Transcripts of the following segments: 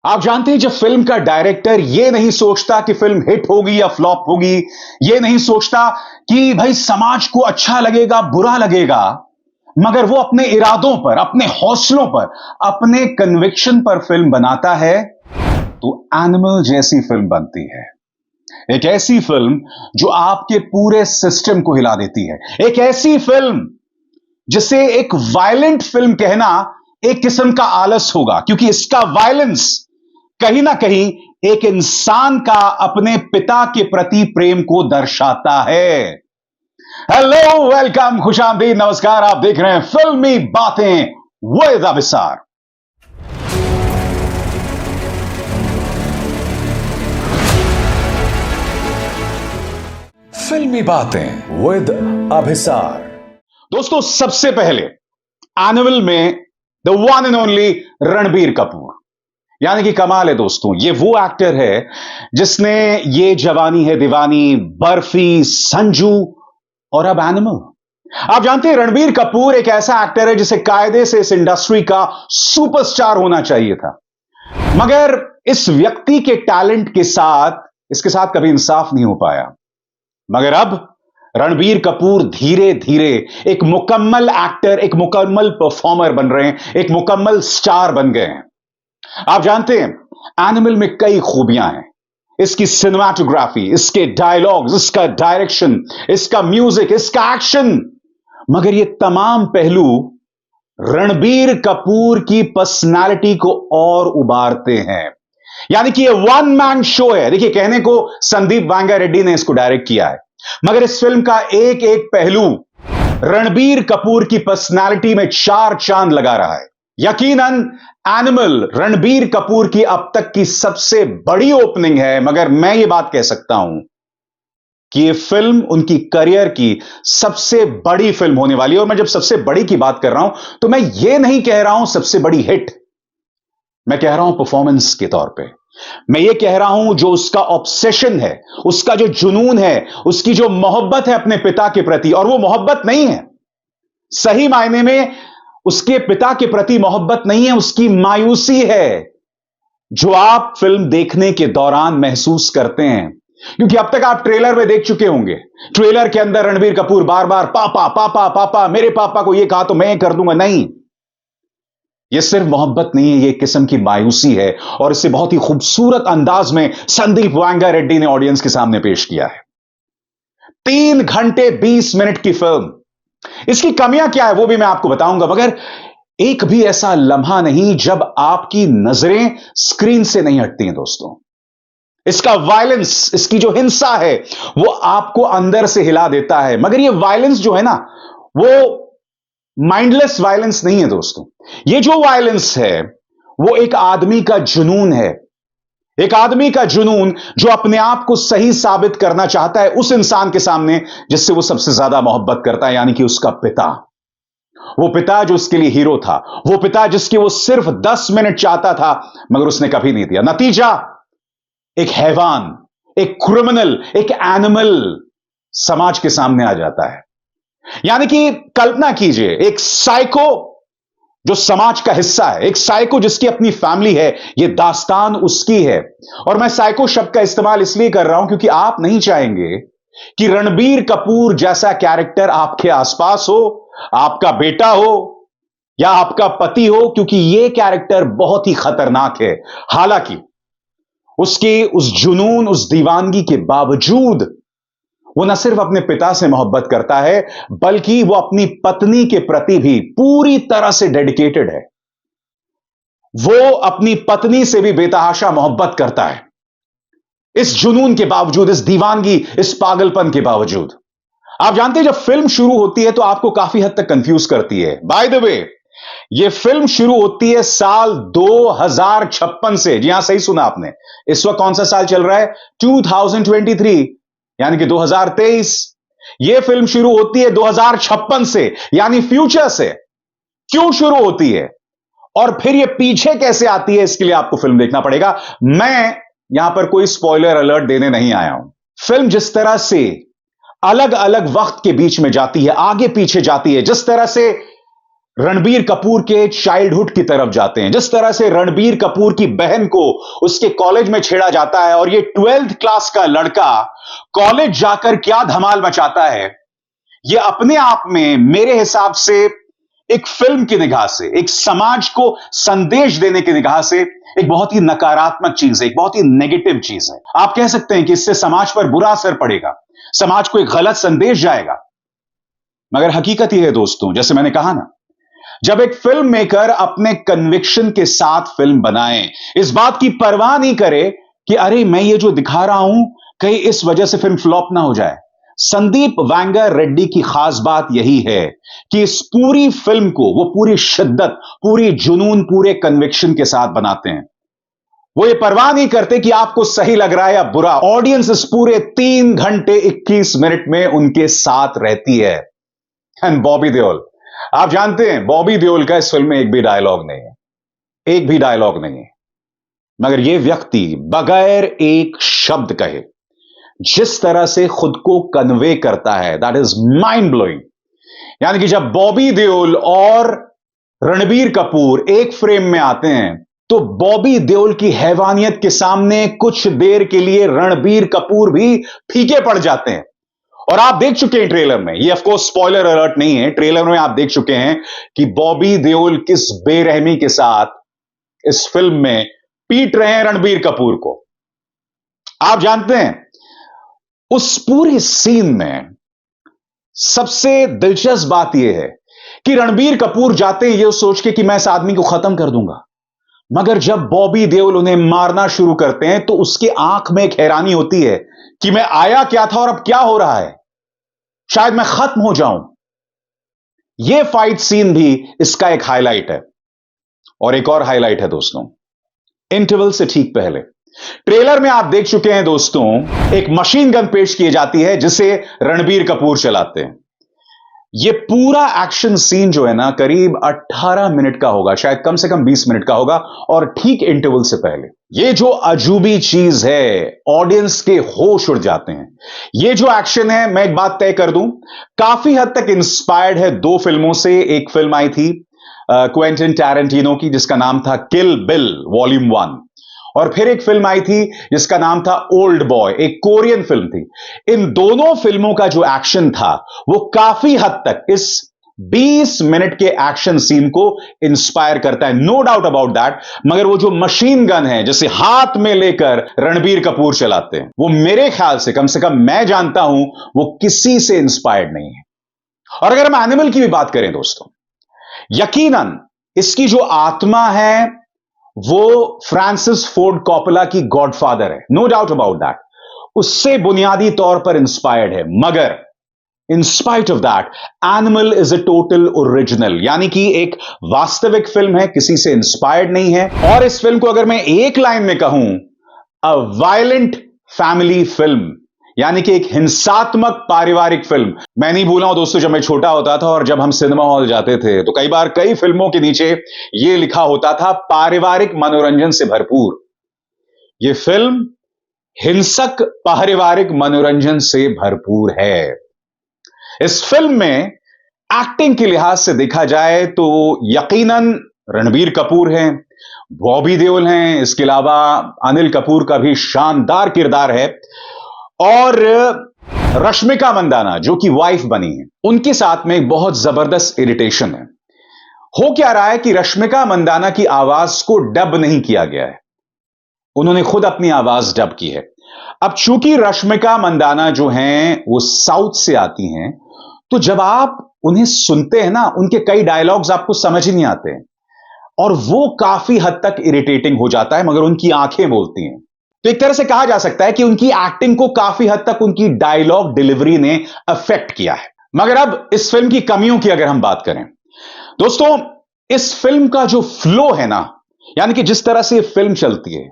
आप जानते हैं, जब फिल्म का डायरेक्टर यह नहीं सोचता कि फिल्म हिट होगी या फ्लॉप होगी, यह नहीं सोचता कि भाई समाज को अच्छा लगेगा बुरा लगेगा, मगर वो अपने इरादों पर, अपने हौसलों पर, अपने कन्विक्शन पर फिल्म बनाता है, तो एनिमल जैसी फिल्म बनती है। एक ऐसी फिल्म जो आपके पूरे सिस्टम को हिला देती है। एक ऐसी फिल्म जिसे एक वायलेंट फिल्म कहना एक किस्म का आलस होगा, क्योंकि इसका वायलेंस कहीं ना कहीं एक इंसान का अपने पिता के प्रति प्रेम को दर्शाता है। हेलो, वेलकम, खुशामदीद, नमस्कार। आप देख रहे हैं फिल्मी बातें विद अभिसार। फिल्मी बातें विद अभिसार। दोस्तों, सबसे पहले एनिमल में the one and only Ranbir Kapoor, यानी कि कमाल है दोस्तों। ये वो एक्टर है जिसने ये जवानी है दीवानी, बर्फी, संजू और अब एनिमल। आप जानते हैं, रणबीर कपूर एक ऐसा एक्टर है जिसे कायदे से इस इंडस्ट्री का सुपरस्टार होना चाहिए था, मगर इस व्यक्ति के टैलेंट के साथ इसके साथ कभी इंसाफ नहीं हो पाया। मगर अब रणबीर कपूर धीरे धीरे एक मुकम्मल एक्टर, एक मुकम्मल परफॉर्मर बन रहे हैं, एक मुकम्मल स्टार बन गए हैं। आप जानते हैं, एनिमल में कई खूबियां हैं। इसकी सिनेमाटोग्राफी, इसके डायलॉग्स, इसका डायरेक्शन, इसका म्यूजिक, इसका एक्शन, मगर ये तमाम पहलू रणबीर कपूर की पर्सनालिटी को और उभारते हैं। यानी कि ये वन मैन शो है। देखिए, कहने को संदीप वांगा रेड्डी ने इसको डायरेक्ट किया है, मगर इस फिल्म का एक एक पहलू रणबीर कपूर की पर्सनालिटी में चार चांद लगा रहा है। यकीनन एनिमल रणबीर कपूर की अब तक की सबसे बड़ी ओपनिंग है, मगर मैं ये बात कह सकता हूं कि ये फिल्म उनकी करियर की सबसे बड़ी फिल्म होने वाली है। और मैं जब सबसे बड़ी की बात कर रहा हूं, तो मैं ये नहीं कह रहा हूं सबसे बड़ी हिट, मैं कह रहा हूं परफॉर्मेंस के तौर पे। मैं ये कह रहा हूं जो उसका ऑब्सेशन है, उसका जो जुनून है, उसकी जो मोहब्बत है अपने पिता के प्रति, और वो मोहब्बत नहीं है सही मायने में उसके पिता के प्रति मोहब्बत नहीं है, उसकी मायूसी है, जो आप फिल्म देखने के दौरान महसूस करते हैं। क्योंकि अब तक आप ट्रेलर में देख चुके होंगे, ट्रेलर के अंदर रणबीर कपूर बार बार पापा पापा पापा, मेरे पापा को यह कहा तो मैं कर दूंगा। नहीं, यह सिर्फ मोहब्बत नहीं है, यह एक किस्म की मायूसी है, और इसे बहुत ही खूबसूरत अंदाज में संदीप वांगा रेड्डी ने ऑडियंस के सामने पेश किया है। 3 घंटे 20 मिनट की फिल्म। इसकी कमियां क्या है वो भी मैं आपको बताऊंगा, मगर एक भी ऐसा लम्हा नहीं जब आपकी नजरें स्क्रीन से नहीं हटती हैं दोस्तों। इसका वायलेंस, इसकी जो हिंसा है, वो आपको अंदर से हिला देता है। मगर ये वायलेंस जो है ना, वो माइंडलेस वायलेंस नहीं है दोस्तों। ये जो वायलेंस है वो एक आदमी का जुनून है, एक आदमी का जुनून जो अपने आप को सही साबित करना चाहता है उस इंसान के सामने जिससे वो सबसे ज्यादा मोहब्बत करता है, यानी कि उसका पिता। वो पिता जो उसके लिए हीरो था, वो पिता जिसके वो सिर्फ 10 मिनट चाहता था, मगर उसने कभी नहीं दिया। नतीजा एक हैवान, एक क्रिमिनल, एक एनिमल समाज के सामने आ जाता है। यानी कि कल्पना कीजिए, एक साइको जो समाज का हिस्सा है, एक साइको जिसकी अपनी फैमिली है, यह दास्तान उसकी है। और मैं साइको शब्द का इस्तेमाल इसलिए कर रहा हूं क्योंकि आप नहीं चाहेंगे कि रणबीर कपूर जैसा कैरेक्टर आपके आसपास हो, आपका बेटा हो या आपका पति हो, क्योंकि यह कैरेक्टर बहुत ही खतरनाक है। हालांकि उसके उस जुनून, उस दीवानगी के बावजूद वो न सिर्फ अपने पिता से मोहब्बत करता है, बल्कि वो अपनी पत्नी के प्रति भी पूरी तरह से डेडिकेटेड है। वो अपनी पत्नी से भी बेतहाशा मोहब्बत करता है, इस जुनून के बावजूद, इस दीवानगी, इस पागलपन के बावजूद। आप जानते हैं, जब फिल्म शुरू होती है तो आपको काफी हद तक कंफ्यूज करती है। बाय द वे, यह फिल्म शुरू होती है साल 2056 से। जी हां, सही सुना आपने। इस वक्त कौन सा साल चल रहा है? 2023, यानी कि 2023। यह फिल्म शुरू होती है 2056 से, यानी फ्यूचर से। क्यों शुरू होती है और फिर यह पीछे कैसे आती है, इसके लिए आपको फिल्म देखना पड़ेगा। मैं यहां पर कोई स्पॉइलर अलर्ट देने नहीं आया हूं। फिल्म जिस तरह से अलग अलग वक्त के बीच में जाती है, आगे पीछे जाती है, जिस तरह से रणबीर कपूर के चाइल्डहुड की तरफ जाते हैं। जिस तरह से रणबीर कपूर की बहन को उसके कॉलेज में छेड़ा जाता है और ये 12th क्लास का लड़का कॉलेज जाकर क्या धमाल मचाता है, ये अपने आप में मेरे हिसाब से एक फिल्म की निगाह से, एक समाज को संदेश देने की निगाह से एक बहुत ही नकारात्मक चीज है, एक बहुत ही नेगेटिव चीज है। आप कह सकते हैं कि इससे समाज पर बुरा असर पड़ेगा, समाज को एक गलत संदेश जाएगा। मगर हकीकत यह है दोस्तों, जैसे मैंने कहा ना, जब एक फिल्म मेकर अपने कन्विक्शन के साथ फिल्म बनाए, इस बात की परवाह नहीं करे कि अरे मैं ये जो दिखा रहा हूं कहीं इस वजह से फिल्म फ्लॉप ना हो जाए। संदीप वांगा रेड्डी की खास बात यही है कि इस पूरी फिल्म को वो पूरी शिद्दत, पूरी जुनून, पूरे कन्विक्शन के साथ बनाते हैं। वो ये परवाह नहीं करते कि आपको सही लग रहा है या बुरा। ऑडियंस इस पूरे 3 घंटे 21 मिनट में उनके साथ रहती है। एंड बॉबी देओल, आप जानते हैं बॉबी देओल का इस फिल्म में एक भी डायलॉग नहीं है, एक भी डायलॉग नहीं है, मगर यह व्यक्ति बगैर एक शब्द कहे जिस तरह से खुद को कन्वे करता है, दैट इज माइंड ब्लोइंग। यानी कि जब बॉबी देओल और रणबीर कपूर एक फ्रेम में आते हैं तो बॉबी देओल की हैवानियत के सामने कुछ देर के लिए रणबीर कपूर भी फीके पड़ जाते हैं। और आप देख चुके हैं ट्रेलर में, ये ऑफ कोर्स स्पॉइलर अलर्ट नहीं है, ट्रेलर में आप देख चुके हैं कि बॉबी देओल किस बेरहमी के साथ इस फिल्म में पीट रहे हैं रणबीर कपूर को। आप जानते हैं उस पूरे सीन में सबसे दिलचस्प बात यह है कि रणबीर कपूर जाते हैं यह सोच के कि मैं इस आदमी को खत्म कर दूंगा, मगर जब बॉबी देओल उन्हें मारना शुरू करते हैं तो उसके आंख में एक हैरानी होती है कि मैं आया क्या था और अब क्या हो रहा है, शायद मैं खत्म हो जाऊं। यह फाइट सीन भी इसका एक हाईलाइट है। और एक और हाईलाइट है दोस्तों, इंटरवल से ठीक पहले ट्रेलर में आप देख चुके हैं दोस्तों, एक मशीन गन पेश की जाती है जिसे रणबीर कपूर चलाते हैं। यह पूरा एक्शन सीन जो है ना करीब 18 मिनट का होगा, शायद कम से कम 20 मिनट का होगा। और ठीक इंटरवल से पहले यह जो अजूबी चीज है, ऑडियंस के होश उड़ जाते हैं। यह जो एक्शन है, मैं एक बात तय कर दूं, काफी हद तक इंस्पायर्ड है 2 फिल्मों से। एक फिल्म आई थी क्वेंटिन टैरेंटिनो की जिसका नाम था किल बिल वॉल्यूम 1, और फिर एक फिल्म आई थी जिसका नाम था ओल्ड बॉय, एक कोरियन फिल्म थी। इन दोनों फिल्मों का जो एक्शन था वो काफी हद तक इस 20 मिनट के एक्शन सीन को इंस्पायर करता है, नो डाउट अबाउट दैट। मगर वो जो मशीन गन है जिसे हाथ में लेकर रणबीर कपूर चलाते हैं, वो मेरे ख्याल से कम मैं जानता हूं वो किसी से इंस्पायर्ड नहीं है। और अगर हम एनिमल की भी बात करें दोस्तों, यकीनन इसकी जो आत्मा है वो फ्रांसिस फोर्ड कॉपोला की गॉडफादर है, नो डाउट अबाउट दैट, उससे बुनियादी तौर पर इंस्पायर्ड है। मगर in spite of that, animal is a total original, यानी कि एक वास्तविक फिल्म है, किसी से इंस्पायर्ड नहीं है। और इस फिल्म को अगर मैं एक लाइन में कहूं, अ वायलेंट फैमिली फिल्म, यानी कि एक हिंसात्मक पारिवारिक फिल्म। मैं नहीं भूला हूं दोस्तों, जब मैं छोटा होता था और जब हम सिनेमा हॉल जाते थे तो कई बार कई फिल्मों के नीचे यह लिखा होता था पारिवारिक मनोरंजन से भरपूर। यह फिल्म हिंसक पारिवारिक मनोरंजन से भरपूर है। इस फिल्म में एक्टिंग के लिहाज से देखा जाए तो यकीनन रणबीर कपूर हैं, बॉबी देओल हैं, इसके अलावा अनिल कपूर का भी शानदार किरदार है, और रश्मिका मंदाना जो कि वाइफ बनी है, उनके साथ में एक बहुत जबरदस्त इरिटेशन है। हो क्या रहा है कि रश्मिका मंदाना की आवाज को डब नहीं किया गया है, उन्होंने खुद अपनी आवाज डब की है। अब चूंकि रश्मिका मंदाना जो हैं वो साउथ से आती हैं, तो जब आप उन्हें सुनते हैं ना, उनके कई डायलॉग्स आपको समझ ही नहीं आते हैं और वो काफी हद तक इरिटेटिंग हो जाता है, मगर उनकी आंखें बोलती हैं। तो एक तरह से कहा जा सकता है कि उनकी एक्टिंग को काफी हद तक उनकी डायलॉग डिलीवरी ने अफेक्ट किया है। मगर अब इस फिल्म की कमियों की अगर हम बात करें दोस्तों, इस फिल्म का जो फ्लो है ना, यानी कि जिस तरह से फिल्म चलती है,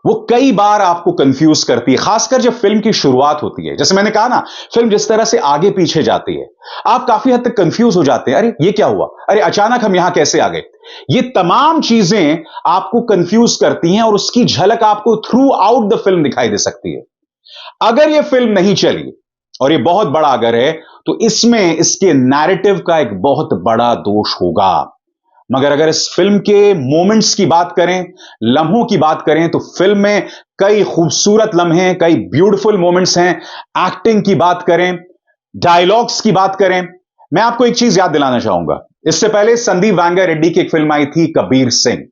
वो कई बार आपको कंफ्यूज करती है, खासकर जब फिल्म की शुरुआत होती है। जैसे मैंने कहा ना, फिल्म जिस तरह से आगे पीछे जाती है, आप काफी हद तक कंफ्यूज हो जाते हैं, अरे ये क्या हुआ, अरे अचानक हम यहां कैसे आ गए। ये तमाम चीजें आपको कंफ्यूज करती हैं और उसकी झलक आपको थ्रू आउट द फिल्म दिखाई दे सकती है। अगर यह फिल्म नहीं चली, और ये बहुत बड़ा अगर है तो इसमें इसके नैरेटिव का एक बहुत बड़ा दोष होगा। मगर अगर इस फिल्म के मोमेंट्स की बात करें, लम्हों की बात करें, तो फिल्म में कई खूबसूरत लम्हे हैं, कई ब्यूटीफुल मोमेंट्स हैं। एक्टिंग की बात करें, डायलॉग्स की बात करें, मैं आपको एक चीज याद दिलाना चाहूंगा। इससे पहले संदीप वांगा रेड्डी की एक फिल्म आई थी कबीर सिंह।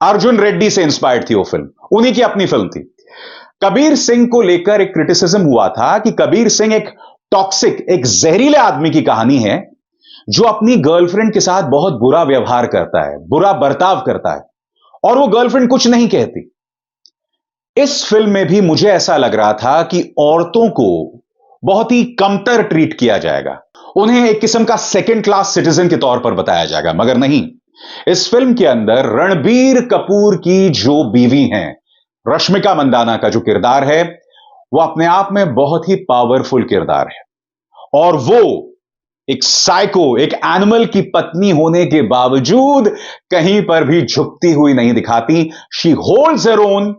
अर्जुन रेड्डी से इंस्पायर्ड थी वो फिल्म, उन्हीं की अपनी फिल्म थी। कबीर सिंह को लेकर एक क्रिटिसिज्म हुआ था कि कबीर सिंह एक टॉक्सिक, एक जहरीले आदमी की कहानी है जो अपनी गर्लफ्रेंड के साथ बहुत बुरा व्यवहार करता है, बुरा बर्ताव करता है, और वो गर्लफ्रेंड कुछ नहीं कहती। इस फिल्म में भी मुझे ऐसा लग रहा था कि औरतों को बहुत ही कमतर ट्रीट किया जाएगा, उन्हें एक किस्म का सेकेंड क्लास सिटीजन के तौर पर बताया जाएगा। मगर नहीं, इस फिल्म के अंदर रणबीर कपूर की जो बीवी हैं, रश्मिका मंदाना का जो किरदार है, वो अपने आप में बहुत ही पावरफुल किरदार है। और वो एक साइको, एक एनिमल की पत्नी होने के बावजूद कहीं पर भी झुकती हुई नहीं दिखाती। शी होल्ड्स हर ओन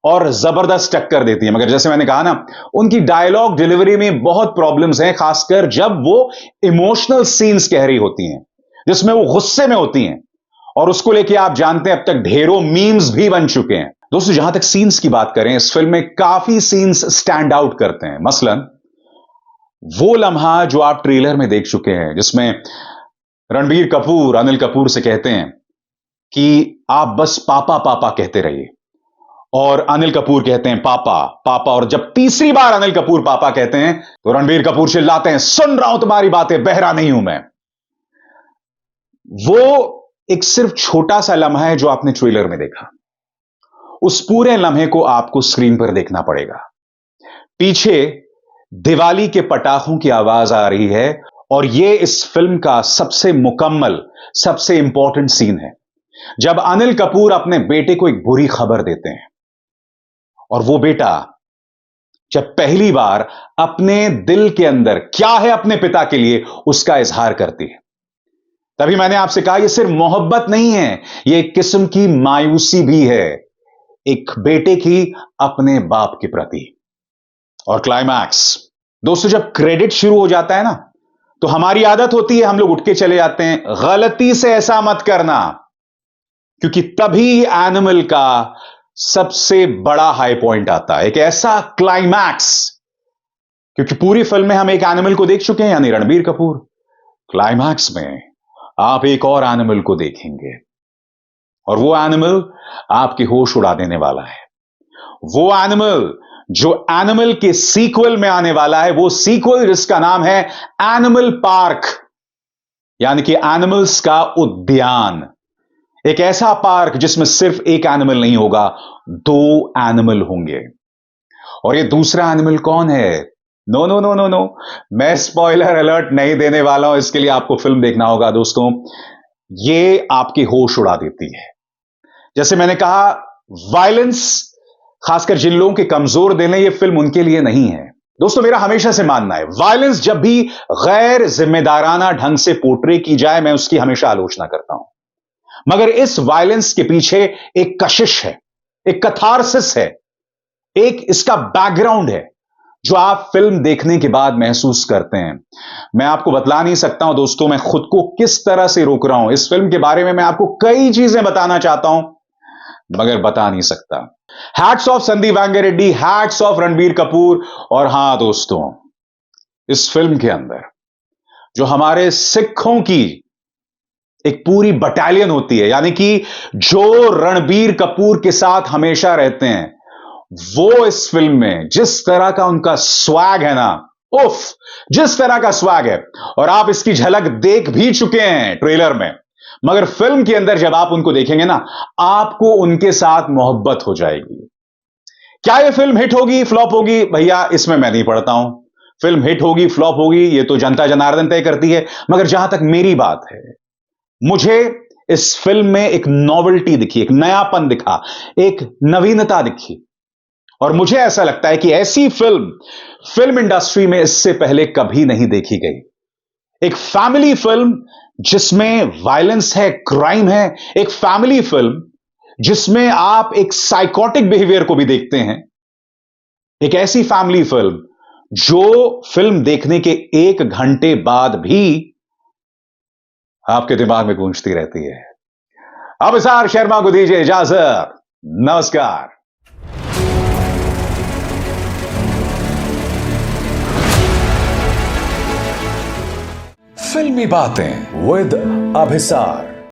और जबरदस्त टक्कर देती है। मगर जैसे मैंने कहा ना, उनकी डायलॉग डिलीवरी में बहुत प्रॉब्लम्स हैं, खासकर जब वो इमोशनल सीन्स कह रही होती हैं, जिसमें वो गुस्से में होती हैं, और उसको लेके आप जानते हैं अब तक ढेरों मीम्स भी बन चुके हैं। दोस्तों, जहां तक सीन्स की बात करें, इस फिल्म में काफी सीन्स स्टैंड आउट करते हैं। मसलन वो लम्हा जो आप ट्रेलर में देख चुके हैं, जिसमें रणबीर कपूर अनिल कपूर से कहते हैं कि आप बस पापा पापा कहते रहिए, और अनिल कपूर कहते हैं पापा पापा, और जब तीसरी बार अनिल कपूर पापा कहते हैं तो रणबीर कपूर चिल्लाते हैं, सुन रहा हूं तुम्हारी बातें, बहरा नहीं हूं मैं। वो एक सिर्फ छोटा सा लम्हा है जो आपने ट्रेलर में देखा। उस पूरे लम्हे को आपको स्क्रीन पर देखना पड़ेगा। पीछे दिवाली के पटाखों की आवाज आ रही है, और यह इस फिल्म का सबसे मुकम्मल, सबसे इंपॉर्टेंट सीन है, जब अनिल कपूर अपने बेटे को एक बुरी खबर देते हैं, और वो बेटा जब पहली बार अपने दिल के अंदर क्या है अपने पिता के लिए उसका इजहार करती है। तभी मैंने आपसे कहा, यह सिर्फ मोहब्बत नहीं है, यह एक किस्म की मायूसी भी है, एक बेटे की अपने बाप के प्रति। और क्लाइमैक्स, दोस्तों, जब क्रेडिट शुरू हो जाता है ना, तो हमारी आदत होती है, हम लोग उठ के चले जाते हैं। गलती से ऐसा मत करना, क्योंकि तभी एनिमल का सबसे बड़ा हाई पॉइंट आता है, एक ऐसा क्लाइमैक्स। क्योंकि पूरी फिल्म में हम एक एनिमल को देख चुके हैं, यानी रणबीर कपूर। क्लाइमैक्स में आप एक और एनिमल को देखेंगे, और वो एनिमल आपके होश उड़ा देने वाला है। वो एनिमल जो एनिमल के सीक्वल में आने वाला है, वो सीक्वल जिसका नाम है एनिमल पार्क, यानी कि एनिमल्स का उद्यान। एक ऐसा पार्क जिसमें सिर्फ एक एनिमल नहीं होगा, दो एनिमल होंगे। और ये दूसरा एनिमल कौन है? No no no no no, मैं स्पॉइलर अलर्ट नहीं देने वाला हूं, इसके लिए आपको फिल्म देखना होगा। दोस्तों, ये आपके होश उड़ा देती है। जैसे मैंने कहा, वायलेंस खासकर जिन लोगों के कमजोर दिल हैं, ये फिल्म उनके लिए नहीं है। दोस्तों, मेरा हमेशा से मानना है, वायलेंस जब भी गैर जिम्मेदाराना ढंग से पोर्ट्रे की जाए, मैं उसकी हमेशा आलोचना करता हूं। मगर इस वायलेंस के पीछे एक कशिश है, एक कथारसिस है, एक इसका बैकग्राउंड है, जो आप फिल्म देखने के बाद महसूस करते हैं। मैं आपको बतला नहीं सकता हूं दोस्तों, मैं खुद को किस तरह से रोक रहा हूं। इस फिल्म के बारे में मैं आपको कई चीजें बताना चाहता हूं, मगर बता नहीं सकता। Hats off Sandeep Vanga Reddy, hats off Ranbir Kapoor. और हां दोस्तों, इस फिल्म के अंदर जो हमारे सिखों की एक पूरी बटालियन होती है, यानी कि जो रणबीर कपूर के साथ हमेशा रहते हैं, वो इस फिल्म में जिस तरह का उनका स्वैग है ना, उफ, जिस तरह का स्वैग है, और आप इसकी झलक देख भी चुके हैं ट्रेलर में। मगर फिल्म के अंदर जब आप उनको देखेंगे ना, आपको उनके साथ मोहब्बत हो जाएगी। क्या यह फिल्म हिट होगी, फ्लॉप होगी? भैया, इसमें मैं नहीं पढ़ता हूं। फिल्म हिट होगी, फ्लॉप होगी, यह तो जनता जनार्दन तय करती है। मगर जहां तक मेरी बात है, मुझे इस फिल्म में एक नॉवेल्टी दिखी, एक नयापन दिखा, एक नवीनता दिखी। और मुझे ऐसा लगता है कि ऐसी फिल्म इंडस्ट्री में इससे पहले कभी नहीं देखी गई। एक फैमिली फिल्म जिसमें वायलेंस है, क्राइम है, एक फैमिली फिल्म जिसमें आप एक साइकोटिक बिहेवियर को भी देखते हैं, एक ऐसी फैमिली फिल्म जो फिल्म देखने के 1 घंटे बाद भी आपके दिमाग में गूंजती रहती है। अभिसार शर्मा को दीजिए इजाजत। नमस्कार। फिल्मी बातें विद अभिसार।